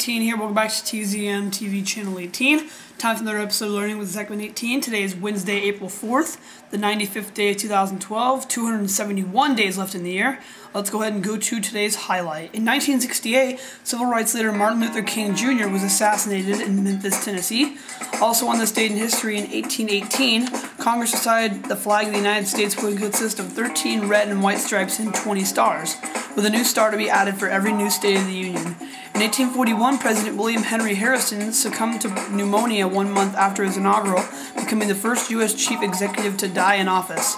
18 here. Welcome back to TZM TV Channel 18. Time for another episode of Learning with Zekman 18. Today is Wednesday, April 4th, the 95th day of 2012. 271 days left in the year. Let's go ahead and go to today's highlight. In 1968, civil rights leader Martin Luther King Jr. was assassinated in Memphis, Tennessee. Also on this date in history, in 1818, Congress decided the flag of the United States would consist of 13 red and white stripes and 20 stars, with a new star to be added for every new state of the Union. In 1841, President William Henry Harrison succumbed to pneumonia 1 month after his inaugural, becoming the first U.S. chief executive to die in office.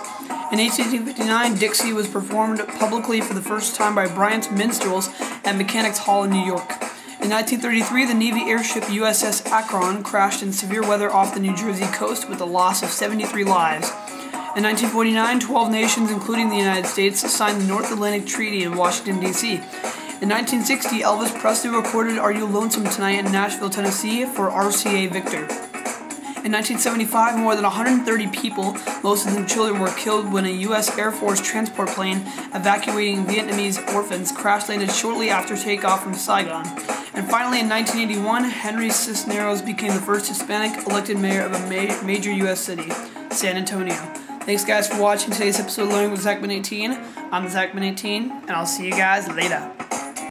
In 1859, Dixie was performed publicly for the first time by Bryant's Minstrels at Mechanics Hall in New York. In 1933, the Navy airship USS Akron crashed in severe weather off the New Jersey coast with the loss of 73 lives. In 1949, 12 nations, including the United States, signed the North Atlantic Treaty in Washington, D.C. In 1960, Elvis Presley recorded Are You Lonesome Tonight in Nashville, Tennessee for RCA Victor. In 1975, more than 130 people, most of them children, were killed when a U.S. Air Force transport plane evacuating Vietnamese orphans crash-landed shortly after takeoff from Saigon. And finally, in 1981, Henry Cisneros became the first Hispanic elected mayor of a major U.S. city, San Antonio. Thanks, guys, for watching today's episode of Learning with Zekman 18. I'm Zekman 18, and I'll see you guys later.